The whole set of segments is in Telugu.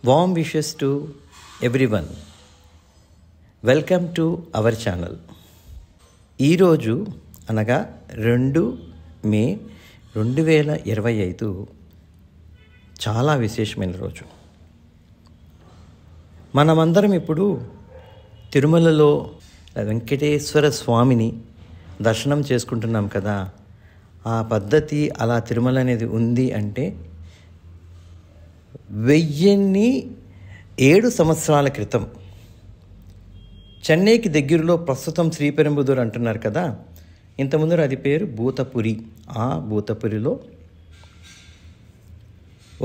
Warm wishes to everyone. Welcome to our channel. ఈరోజు అనగా 2 మే 2025 చాలా విశేషమైన రోజు. మనమందరం ఇప్పుడు తిరుమలలో వెంకటేశ్వర స్వామిని దర్శనం చేసుకుంటున్నాం కదా. ఆ పద్ధతి అలా తిరుమల అనేది ఉంది అంటే 1007 సంవత్సరాల క్రితం చెన్నైకి దగ్గరలో ప్రస్తుతం శ్రీపెరంబుదూర్ అంటున్నారు కదా, ఇంతకుముందు అది పేరు భూతపురి. ఆ భూతపురిలో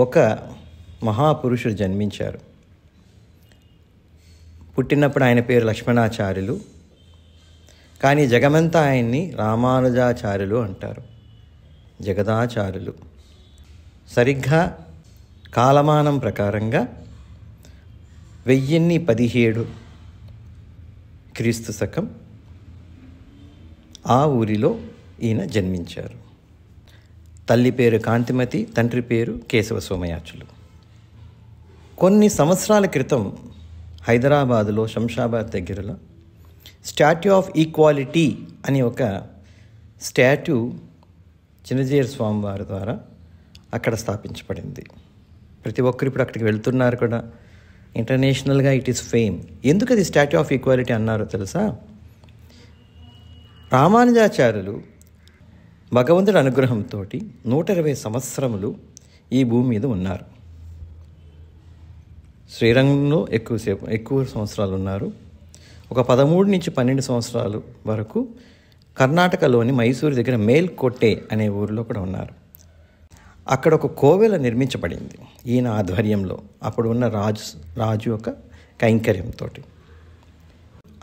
ఒక మహాపురుషుడు జన్మించారు. పుట్టినప్పుడు ఆయన పేరు లక్ష్మణాచార్యులు, కానీ జగమంతా ఆయన్ని రామానుజాచార్యులు అంటారు, జగదాచార్యులు. సరిగ్గా కాలమానం ప్రకారంగా 1017 క్రీస్తు శకం ఆ ఊరిలో ఈయన జన్మించారు. తల్లి పేరు కాంతిమతి, తండ్రి పేరు కేశవ సోమయాచులు. కొన్ని సంవత్సరాల క్రితం హైదరాబాదులో శంషాబాద్ దగ్గరలో స్టాట్యూ ఆఫ్ ఈక్వాలిటీ అనే ఒక స్టాట్యూ చిన్నజీయర్ స్వామి వారి ద్వారా అక్కడ స్థాపించబడింది. ప్రతి ఒక్కరు ఇప్పుడు అక్కడికి వెళ్తున్నారు కూడా. ఇంటర్నేషనల్గా ఇట్ ఈస్ ఫేమ్. ఎందుకు అది స్టాట్యూ ఆఫ్ ఈక్వాలిటీ అన్నారో తెలుసా? రామానుజాచార్యులు భగవంతుడి అనుగ్రహంతో 120 సంవత్సరములు ఈ భూమి మీద ఉన్నారు. శ్రీరంగంలో ఎక్కువ సంవత్సరాలు ఉన్నారు. ఒక 13 నుంచి 12 సంవత్సరాలు వరకు కర్ణాటకలోని మైసూరు దగ్గర మేల్కోటే అనే ఊరిలో కూడా ఉన్నారు. అక్కడ ఒక కోవెల నిర్మించబడింది ఈయన ఆధ్వర్యంలో, అప్పుడు ఉన్న రాజు యొక్క కైంకర్యంతో.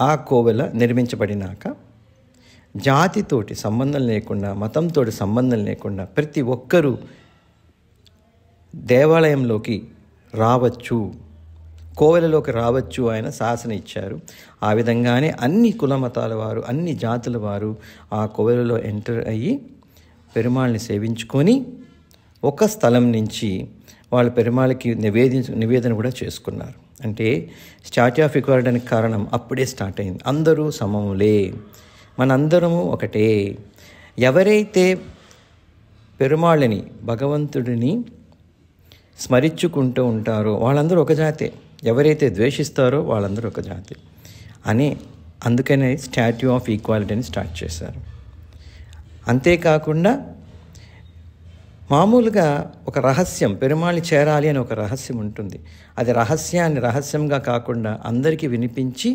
ఆ కోవెల నిర్మించబడినాక జాతితోటి సంబంధం లేకుండా, మతంతో సంబంధం లేకుండా ప్రతి ఒక్కరూ దేవాలయంలోకి రావచ్చు, కోవెలలోకి రావచ్చు ఆయన శాసన ఇచ్చారు. ఆ విధంగానే అన్ని కుల మతాల వారు, అన్ని జాతుల వారు ఆ కోవెలలో ఎంటర్ అయ్యి పెరుమాళ్ళని సేవించుకొని ఒక స్థలం నుంచి వాళ్ళు పెరుమాళ్ళకి నివేదన కూడా చేసుకున్నారు. అంటే స్టాట్యూ ఆఫ్ ఈక్వాలిటీ అనే కారణం అప్పుడే స్టార్ట్ అయింది. అందరూ సమములే, మనందరము ఒకటే. ఎవరైతే పెరుమాళ్ళని, భగవంతుడిని స్మరించుకుంటూ ఉంటారో వాళ్ళందరూ ఒక జాతే, ఎవరైతే ద్వేషిస్తారో వాళ్ళందరూ ఒక జాతి అని అందుకనే స్టాట్యూ ఆఫ్ ఈక్వాలిటీని స్టార్ట్ చేశారు. అంతేకాకుండా మామూలుగా ఒక రహస్యం, పెరుమాళ్ళని చేరాలి అని ఒక రహస్యం ఉంటుంది. అది రహస్యంగా కాకుండా అందరికీ వినిపించి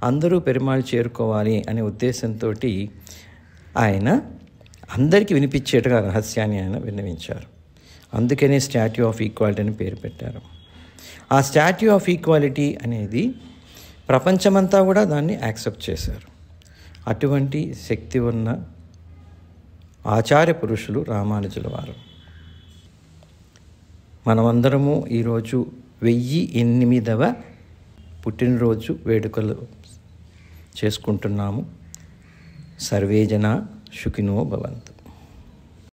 అందరూ పెరుమాళ్ళు చేరుకోవాలి అనే ఉద్దేశంతో ఆయన అందరికీ వినిపించేట్టుగా రహస్యాన్ని ఆయన విన్నవించారు. అందుకనే స్టాట్యూ ఆఫ్ ఈక్వాలిటీ అని పేరు పెట్టారు. ఆ స్టాట్యూ ఆఫ్ ఈక్వాలిటీ అనేది ప్రపంచమంతా కూడా దాన్ని యాక్సెప్ట్ చేశారు. అటువంటి శక్తి ఉన్న ఆచార్య పురుషులు రామానుజుల వారు. మనమందరము ఈరోజు 1008వ పుట్టినరోజు వేడుకలు చేసుకుంటున్నాము. సర్వే జనా సుఖినో భవంతు.